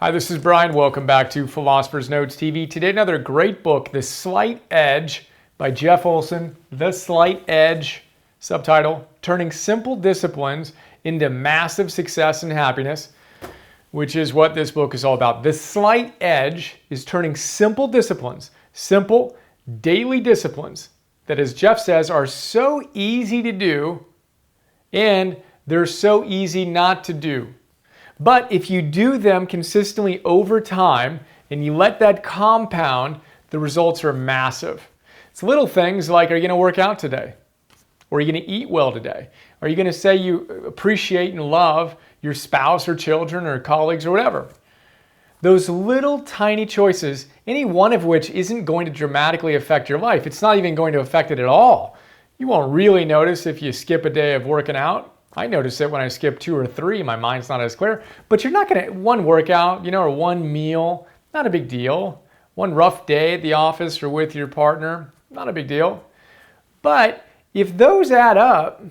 Hi, this is Brian. Welcome back to Philosopher's Notes TV. Today, another great book, The Slight Edge by Jeff Olson. The Slight Edge, subtitle, Turning Simple Disciplines into Massive Success and Happiness, which is what this book is all about. The Slight Edge is turning simple disciplines, simple daily disciplines that, as Jeff says, are so easy to do and they're so easy not to do. But if you do them consistently over time and you let that compound, the results are massive. It's little things like, are you going to work out today? Or are you going to eat well today? Are you going to say you appreciate and love your spouse or children or colleagues or whatever? Those little tiny choices, any one of which isn't going to dramatically affect your life. It's not even going to affect it at all. You won't really notice if you skip a day of working out. I notice it when I skip 2 or 3, my mind's not as clear. But you're not going to, one workout, or one meal, not a big deal. One rough day at the office or with your partner, not a big deal. But if those add up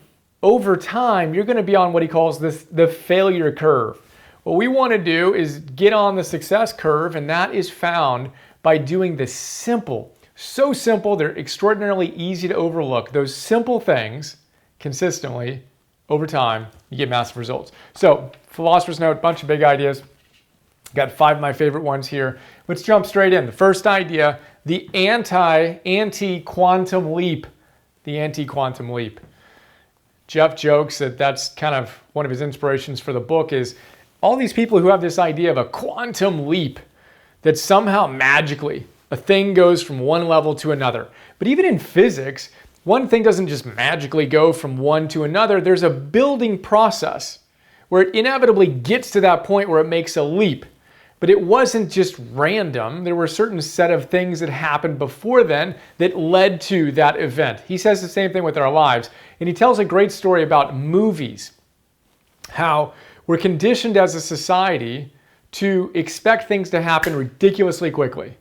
over time, you're going to be on what he calls the failure curve. What we want to do is get on the success curve, and that is found by doing the simple, so simple, they're extraordinarily easy to overlook. Those simple things consistently over time, you get massive results. So, Philosopher's Note, bunch of big ideas. Got 5 of my favorite ones here. Let's jump straight in. The first idea, the AntiQuantum Leap. The AntiQuantum Leap. Jeff jokes that that's kind of one of his inspirations for the book is all these people who have this idea of a quantum leap, that somehow magically a thing goes from one level to another. But even in physics, one thing doesn't just magically go from one to another. There's a building process where it inevitably gets to that point where it makes a leap. But it wasn't just random. There were a certain set of things that happened before then that led to that event. He says the same thing with our lives. And he tells a great story about movies, how we're conditioned as a society to expect things to happen ridiculously quickly.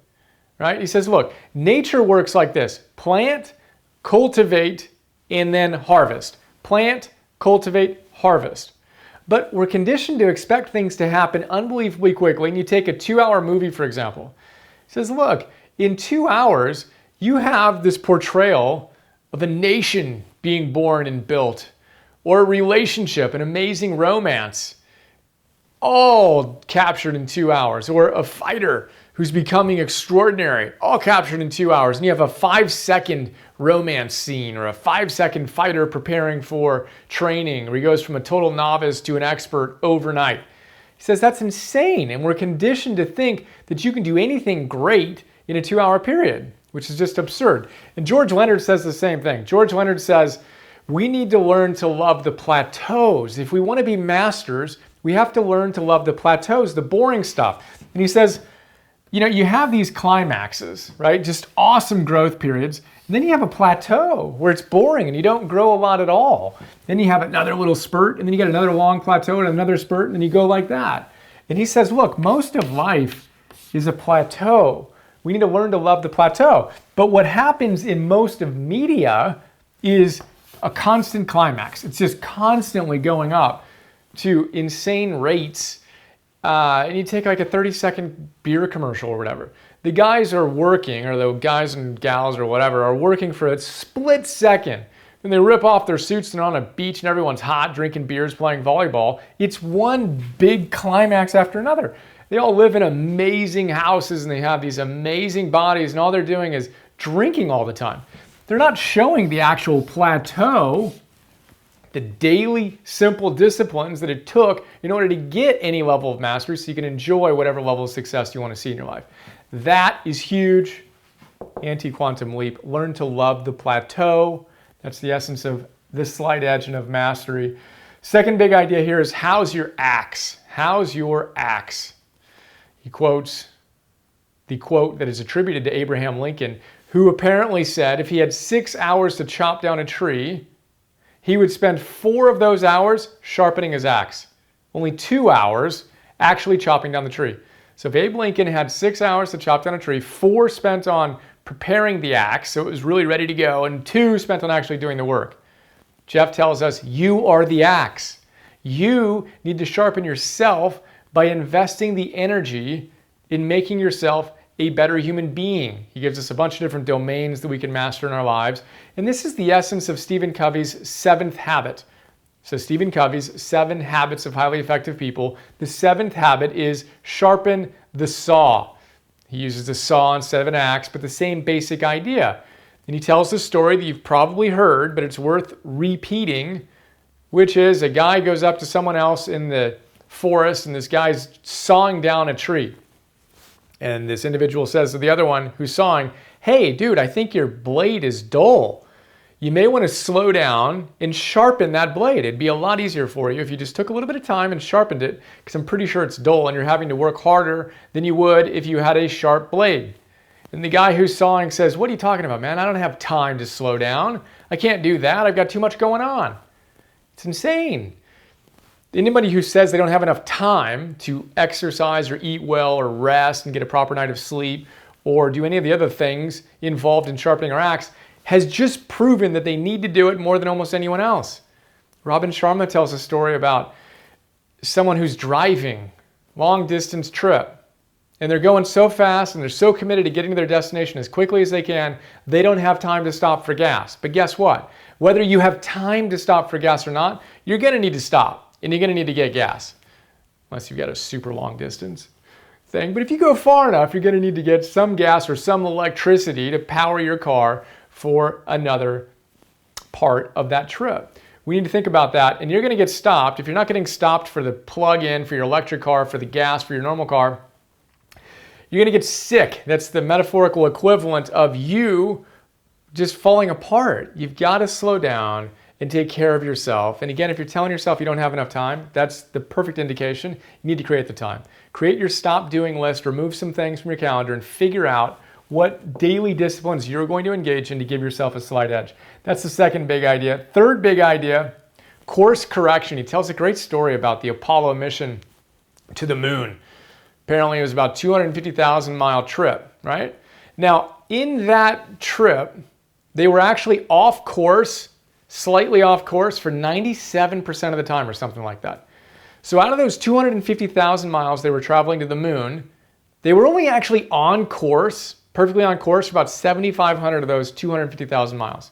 Right? He says, look, nature works like this. Plant, cultivate, and then harvest. Plant, cultivate, harvest. But we're conditioned to expect things to happen unbelievably quickly. And you take a 2-hour movie, for example. He says, look, in 2 hours, you have this portrayal of a nation being born and built, or a relationship, an amazing romance, all captured in 2 hours, or a fighter who's becoming extraordinary, all captured in 2 hours. And you have a 5-second romance scene or a 5-second fighter preparing for training where he goes from a total novice to an expert overnight. He says that's insane. And we're conditioned to think that you can do anything great in a 2-hour period, which is just absurd. And George Leonard says the same thing. George Leonard says, we need to learn to love the plateaus. If we want to be masters, we have to learn to love the plateaus, the boring stuff. And he says, you have these climaxes, right? Just awesome growth periods. And then you have a plateau where it's boring and you don't grow a lot at all. Then you have another little spurt, and then you get another long plateau and another spurt, and then you go like that. And he says, look, most of life is a plateau. We need to learn to love the plateau. But what happens in most of media is a constant climax. It's just constantly going up to insane rates. And you take like a 30-second beer commercial or whatever. The guys are working, or the guys and gals or whatever, are working for a split second. Then they rip off their suits and on a beach and everyone's hot, drinking beers, playing volleyball. It's one big climax after another. They all live in amazing houses and they have these amazing bodies, and all they're doing is drinking all the time. They're not showing the actual plateau, the daily simple disciplines that it took in order to get any level of mastery so you can enjoy whatever level of success you want to see in your life. That is huge. AntiQuantum Leap. Learn to love the plateau. That's the essence of this slight edge and of mastery. Second big idea here is how's your axe? How's your axe? He quotes the quote that is attributed to Abraham Lincoln, who apparently said if he had 6 hours to chop down a tree, he would spend 4 of those hours sharpening his axe. Only 2 hours actually chopping down the tree. So if Abe Lincoln had 6 hours to chop down a tree, 4 spent on preparing the axe, so it was really ready to go, and 2 spent on actually doing the work. Jeff tells us, you are the axe. You need to sharpen yourself by investing the energy in making yourself a better human being. He gives us a bunch of different domains that we can master in our lives. And this is the essence of Stephen Covey's 7th habit. So Stephen Covey's 7 habits of highly effective people. The 7th habit is sharpen the saw. He uses the saw instead of an axe, but the same basic idea. And he tells the story that you've probably heard, but it's worth repeating, which is a guy goes up to someone else in the forest and this guy's sawing down a tree. And this individual says to the other one who's sawing, "Hey, dude, I think your blade is dull. You may want to slow down and sharpen that blade. It'd be a lot easier for you if you just took a little bit of time and sharpened it, because I'm pretty sure it's dull and you're having to work harder than you would if you had a sharp blade." And the guy who's sawing says, "What are you talking about, man? I don't have time to slow down. I can't do that. I've got too much going on." It's insane. Anybody who says they don't have enough time to exercise or eat well or rest and get a proper night of sleep or do any of the other things involved in sharpening our axe has just proven that they need to do it more than almost anyone else. Robin Sharma tells a story about someone who's driving long distance trip and they're going so fast and they're so committed to getting to their destination as quickly as they can, they don't have time to stop for gas. But guess what? Whether you have time to stop for gas or not, you're going to need to stop. And you're going to need to get gas, unless you've got a super long distance thing. But if you go far enough, you're going to need to get some gas or some electricity to power your car for another part of that trip. We need to think about that. And you're going to get stopped. If you're not getting stopped for the plug-in, for your electric car, for the gas, for your normal car, you're going to get sick. That's the metaphorical equivalent of you just falling apart. You've got to slow down and take care of yourself. And again, if you're telling yourself you don't have enough time, that's the perfect indication. You need to create the time. Create your stop doing list, remove some things from your calendar, and figure out what daily disciplines you're going to engage in to give yourself a slight edge. That's the second big idea. Third big idea, course correction. He tells a great story about the Apollo mission to the moon. Apparently it was about 250,000 mile trip, right? Now, in that trip, they were actually off course, slightly off course for 97% of the time or something like that. So out of those 250,000 miles they were traveling to the moon, they were only actually on course, perfectly on course for about 7,500 of those 250,000 miles.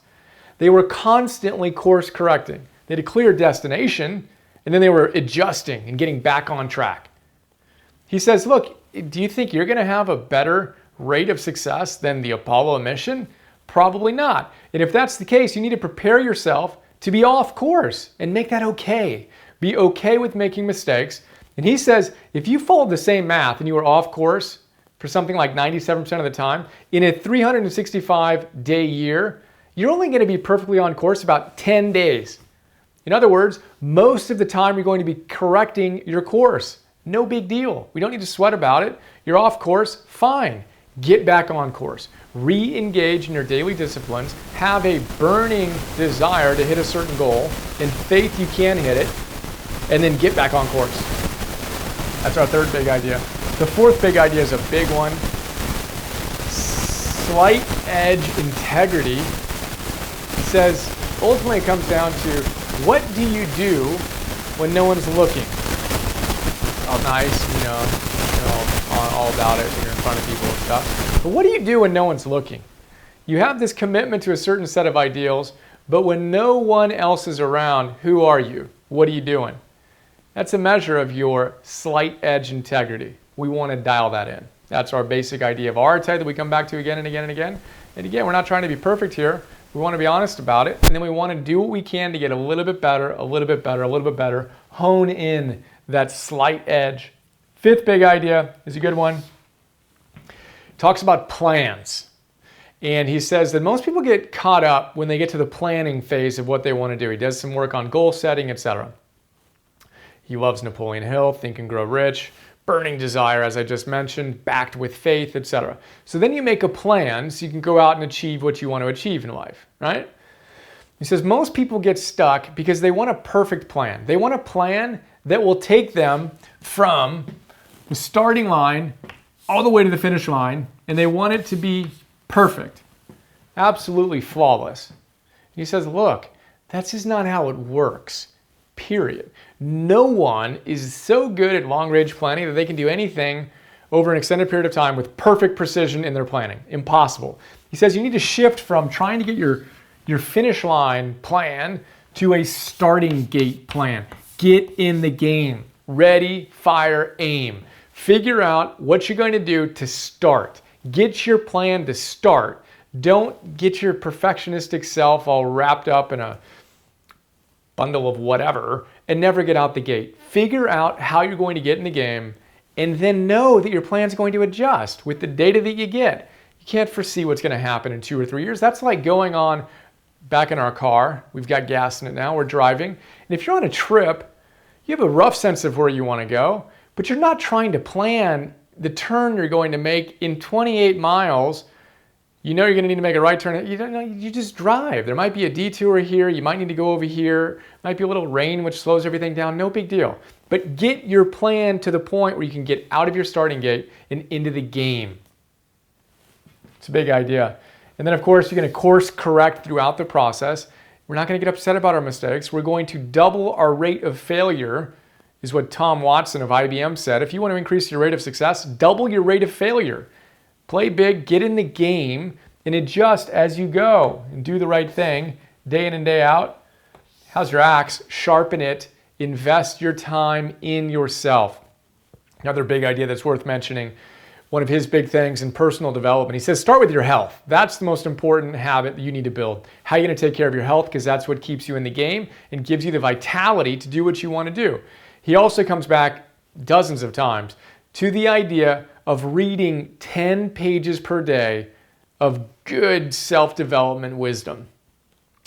They were constantly course correcting. They had a clear destination and then they were adjusting and getting back on track. He says, look, do you think you're going to have a better rate of success than the Apollo mission? Probably not. And if that's the case, you need to prepare yourself to be off course and make that okay. Be okay with making mistakes. And he says, if you followed the same math and you were off course for something like 97% of the time, in a 365-day year, you're only going to be perfectly on course about 10 days. In other words, most of the time you're going to be correcting your course. No big deal. We don't need to sweat about it. You're off course, fine. Get back on course. Re-engage in your daily disciplines. Have a burning desire to hit a certain goal. In faith you can hit it. And then get back on course. That's our third big idea. The fourth big idea is a big one. Slight edge integrity. It says, ultimately it comes down to, what do you do when no one's looking? Oh, nice, all about it when you're in front of people and stuff. But what do you do when no one's looking? You have this commitment to a certain set of ideals, but when no one else is around, who are you? What are you doing? That's a measure of your slight edge integrity. We want to dial that in. That's our basic idea of our type that we come back to again and again and again. And again, we're not trying to be perfect here. We want to be honest about it. And then we want to do what we can to get a little bit better, a little bit better, a little bit better. Hone in that slight edge. Fifth big idea is a good one. Talks about plans. And he says that most people get caught up when they get to the planning phase of what they want to do. He does some work on goal setting, etc. He loves Napoleon Hill, Think and Grow Rich, burning desire, as I just mentioned, backed with faith, etc. So then you make a plan so you can go out and achieve what you want to achieve in life, right? He says most people get stuck because they want a perfect plan. They want a plan that will take them from the starting line all the way to the finish line, and they want it to be perfect, absolutely flawless. He says, look, that's just not how it works. period. No one is so good at long-range planning that they can do anything over an extended period of time with perfect precision in their planning. Impossible. He says you need to shift from trying to get your finish line plan to a starting gate plan. Get in the game. Ready, fire, aim. Figure out what you're going to do to start. Get your plan to start. Don't get your perfectionistic self all wrapped up in a bundle of whatever and never get out the gate. Figure out how you're going to get in the game and then know that your plan's going to adjust with the data that you get. You can't foresee what's going to happen in 2 or 3 years. That's like going on back in our car. We've got gas in it now. We're driving. And if you're on a trip, you have a rough sense of where you want to go, but you're not trying to plan the turn you're going to make in 28 miles. You know you're going to need to make a right turn. You don't know, you just drive. There might be a detour here. You might need to go over here. Might be a little rain, which slows everything down. No big deal. But get your plan to the point where you can get out of your starting gate and into the game. It's a big idea. And then, of course, you're going to course correct throughout the process. We're not going to get upset about our mistakes. We're going to double our rate of failure, is what Tom Watson of IBM said. If you want to increase your rate of success, double your rate of failure. Play big, get in the game, and adjust as you go. And do the right thing day in and day out. How's your axe? Sharpen it. Invest your time in yourself. Another big idea that's worth mentioning, one of his big things in personal development. He says, start with your health. That's the most important habit that you need to build. How are you going to take care of your health? Because that's what keeps you in the game and gives you the vitality to do what you want to do. He also comes back dozens of times to the idea of reading 10 pages per day of good self-development wisdom.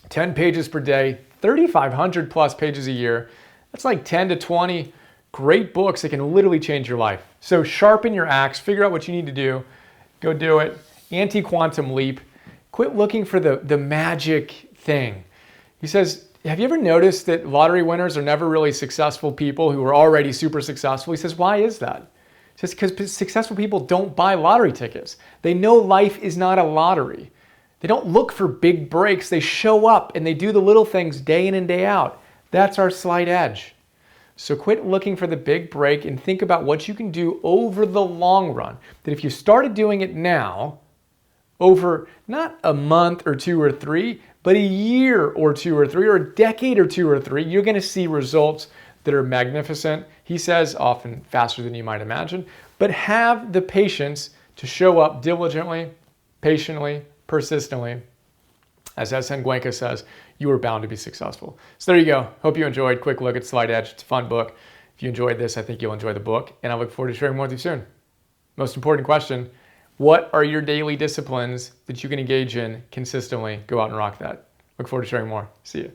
10 pages per day, 3,500 plus pages a year. That's like 10 to 20 great books that can literally change your life. So sharpen your axe, figure out what you need to do, go do it. AntiQuantum Leap. Quit looking for the magic thing. He says, have you ever noticed that lottery winners are never really successful people who are already super successful? He says, why is that? He says, because successful people don't buy lottery tickets. They know life is not a lottery. They don't look for big breaks. They show up and they do the little things day in and day out. That's our slight edge. So quit looking for the big break and think about what you can do over the long run. That if you started doing it now, over not a month or 2 or 3, but a year or 2 or 3, or a decade or 2 or 3, you're going to see results that are magnificent. He says often faster than you might imagine, but have the patience to show up diligently, patiently, persistently. As S.N. Gwenka says, you are bound to be successful. So there you go. Hope you enjoyed. Quick look at Slight Edge. It's a fun book. If you enjoyed this, I think you'll enjoy the book, and I look forward to sharing more with you soon. Most important question, what are your daily disciplines that you can engage in consistently? Go out and rock that. Look forward to sharing more. See you.